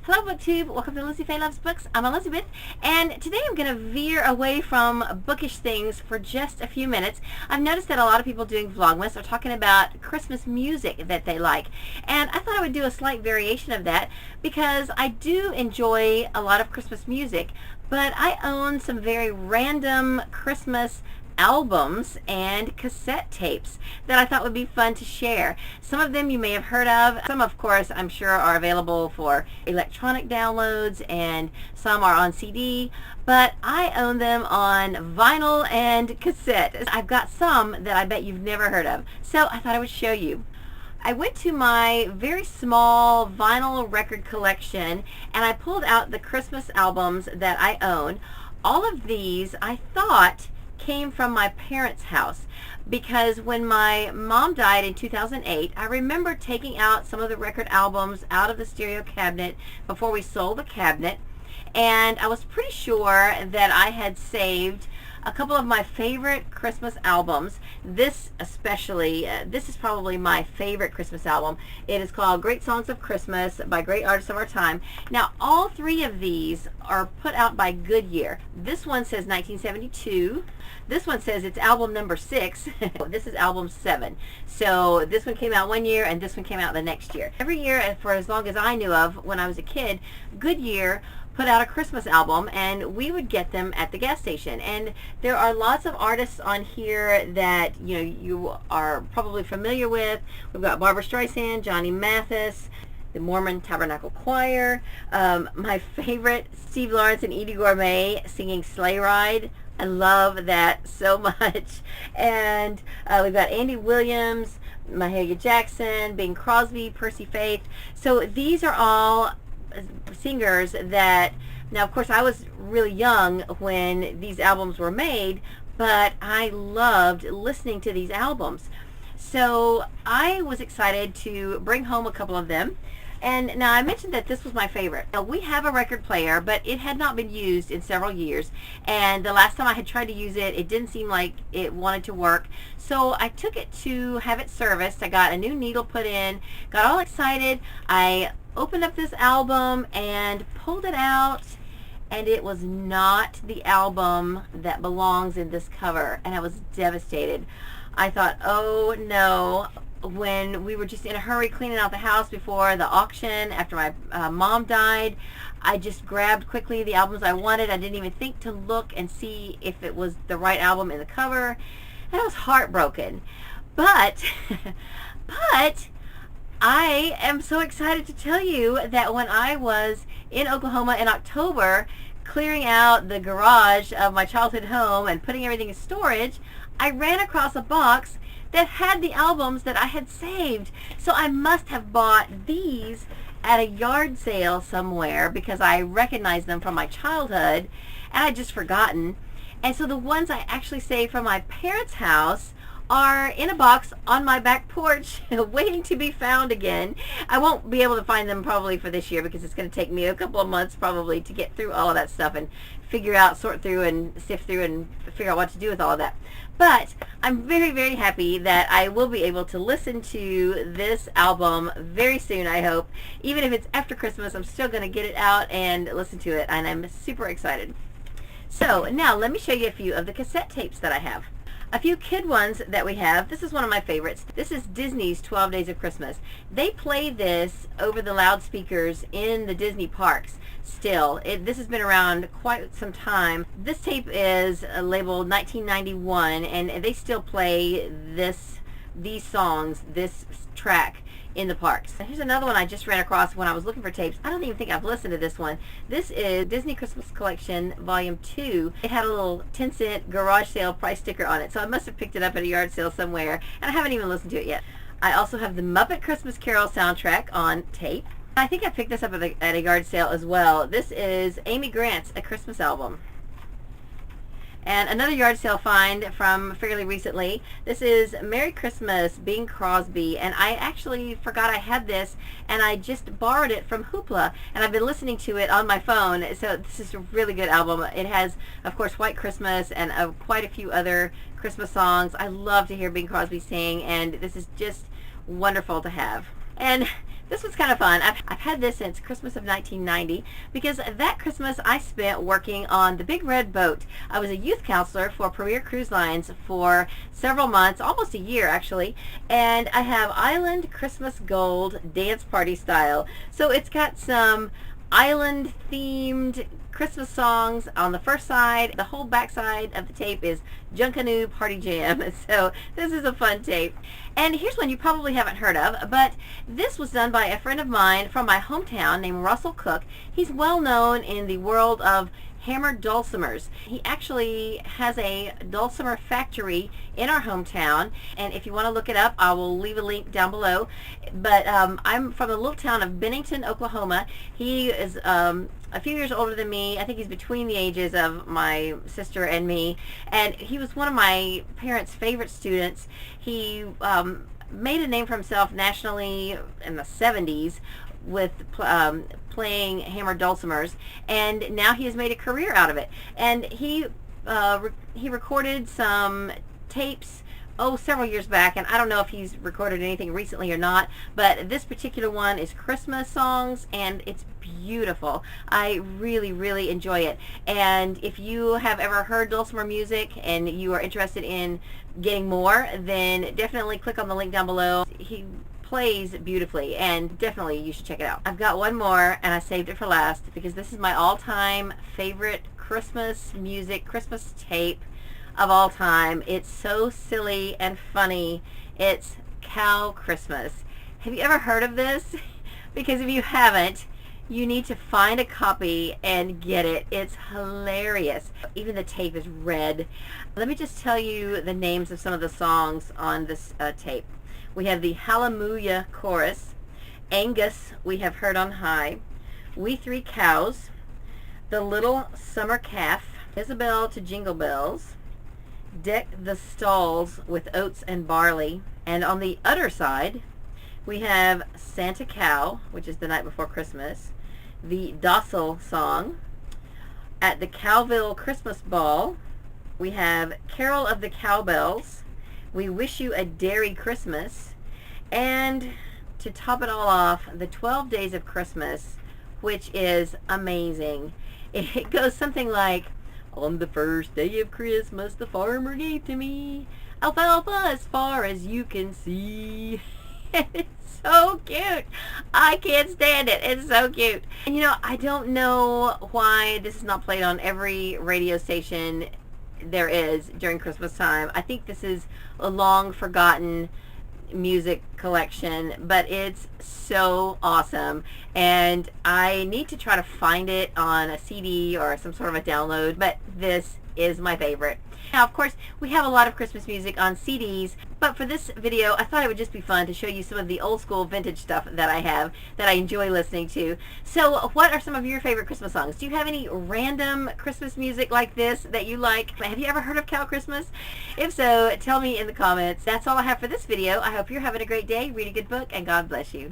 Hello BookTube, welcome to Lizzie Faye Loves Books. I'm Elizabeth, and today I'm going to veer away from bookish things for just a few minutes. I've noticed that a lot of people doing Vlogmas are talking about Christmas music that they like, and I thought I would do a slight variation of that because I do enjoy a lot of Christmas music, but I own some very random Christmas albums and cassette tapes that I thought would be fun to share. Some of them you may have heard of. Some, of course, I'm sure are available for electronic downloads, and some are on CD, but I own them on vinyl and cassette. I've got some that I bet you've never heard of, so I thought I would show you. I went to my very small vinyl record collection and I pulled out the Christmas albums that I own. All of these I thought came from my parents' house because when my mom died in 2008, I remember taking out some of the record albums out of the stereo cabinet before we sold the cabinet, and I was pretty sure that I had saved a couple of my favorite Christmas albums. This especially, this is probably my favorite Christmas album. It is called Great Songs of Christmas by great artists of our time. Now, all three of these are put out by Goodyear. This one says 1972. This one says it's album number 6. This is album 7. So this one came out one year and this one came out the next year. Every year, for as long as I knew of when I was a kid, Goodyear put out a Christmas album and we would get them at the gas station. And there are lots of artists on here that you are probably familiar with. We've got Barbra Streisand, Johnny Mathis, the Mormon Tabernacle Choir, my favorite, Steve Lawrence and Edie Gourmet singing Sleigh Ride. I love that so much. And we've got Andy Williams, Mahalia Jackson, Bing Crosby, Percy Faith. So these are all singers that, now of course I was really young when these albums were made, but I loved listening to these albums. So I was excited to bring home a couple of them. And now I mentioned that this was my favorite. Now, we have a record player, but it had not been used in several years. And the last time I had tried to use it, it didn't seem like it wanted to work. So I took it to have it serviced. I got a new needle put in, got all excited. I opened up this album and pulled it out, and it was not the album that belongs in this cover. And I was devastated. I thought, oh no. When we were just in a hurry cleaning out the house before the auction after my mom died, I just grabbed quickly the albums I wanted. I didn't even think to look and see if it was the right album in the cover, and I was heartbroken. But I am so excited to tell you that when I was in Oklahoma in October clearing out the garage of my childhood home and putting everything in storage, I ran across a box that had the albums that I had saved. So I must have bought these at a yard sale somewhere because I recognized them from my childhood and I'd just forgotten. And so the ones I actually saved from my parents' house are in a box on my back porch waiting to be found again. I won't be able to find them probably for this year because it's going to take me a couple of months probably to get through all of that stuff and figure out, sort through and sift through and figure out what to do with all of that. But I'm very, very happy that I will be able to listen to this album very soon, I hope. Even if it's after Christmas, I'm still going to get it out and listen to it, and I'm super excited. So now let me show you a few of the cassette tapes that I have. A few kid ones that we have. This is one of my favorites. This is Disney's 12 Days of Christmas. They play this over the loudspeakers in the Disney parks still. This has been around quite some time. This tape is labeled 1991, and they still play these songs, this track in the parks. And here's another one I just ran across when I was looking for tapes. I don't even think I've listened to this one. This is Disney Christmas Collection Volume 2. It had a little 10-cent garage sale price sticker on it, so I must have picked it up at a yard sale somewhere, and I haven't even listened to it yet. I also have the Muppet Christmas Carol soundtrack on tape. I think I picked this up at a yard sale as well. This is Amy Grant's A Christmas Album. And another yard sale find from fairly recently. This is Merry Christmas, Bing Crosby. And I actually forgot I had this, and I just borrowed it from Hoopla, and I've been listening to it on my phone. So this is a really good album. It has, of course, White Christmas and quite a few other Christmas songs. I love to hear Bing Crosby sing, and this is just wonderful to have. And This was kind of fun. I've had this since Christmas of 1990 because that Christmas I spent working on the Big Red Boat. I was a youth counselor for Premier Cruise Lines for several months, almost a year actually, and I have Island Christmas Gold Dance Party Style. So it's got some island themed Christmas songs on the first side. The whole back side of the tape is Junkanoo Party Jam. So this is a fun tape. And here's one you probably haven't heard of, but this was done by a friend of mine from my hometown named Russell Cook. He's well known in the world of hammered dulcimers. He actually has a dulcimer factory in our hometown, and if you want to look it up, I will leave a link down below. But I'm from the little town of Bennington, Oklahoma. He is a few years older than me. I think he's between the ages of my sister and me, and he was one of my parents' favorite students. He made a name for himself nationally in the 70s with playing hammered dulcimers, and now he has made a career out of it. And he recorded some tapes several years back, and I don't know if he's recorded anything recently or not, but this particular one is Christmas songs, and it's beautiful. I really enjoy it. And if you have ever heard dulcimer music and you are interested in getting more, then definitely click on the link down below. He plays beautifully, and definitely you should check it out. I've got one more, and I saved it for last because this is my all-time favorite Christmas music, Christmas tape of all time. It's so silly and funny. It's Cow Christmas. Have you ever heard of this? Because if you haven't, you need to find a copy and get it. It's hilarious. Even the tape is red. Let me just tell you the names of some of the songs on this tape. We have the Hallelujah Chorus, Angus We Have Heard on High, We Three Cows, The Little Summer Calf, Isabel to Jingle Bells, Deck the Stalls with Oats and Barley, and on the other side we have Santa Cow, which is the night before Christmas, the Docile Song, At the Cowville Christmas Ball, we have Carol of the Cowbells, We Wish You a Dairy Christmas, and to top it all off, the 12 Days of Christmas, which is amazing. It goes something like, on the first day of Christmas, the farmer gave to me alfalfa as far as you can see. It's so cute. I can't stand it. It's so cute. And you know, I don't know why this is not played on every radio station there is during Christmas time. I think this is a long forgotten music collection, but it's so awesome, and I need to try to find it on a CD or some sort of a download, but this is my favorite. Now, of course, we have a lot of Christmas music on CDs, but for this video, I thought it would just be fun to show you some of the old school vintage stuff that I have that I enjoy listening to. So what are some of your favorite Christmas songs? Do you have any random Christmas music like this that you like? Have you ever heard of Cow Christmas? If so, tell me in the comments. That's all I have for this video. I hope you're having a great day, read a good book, and God bless you.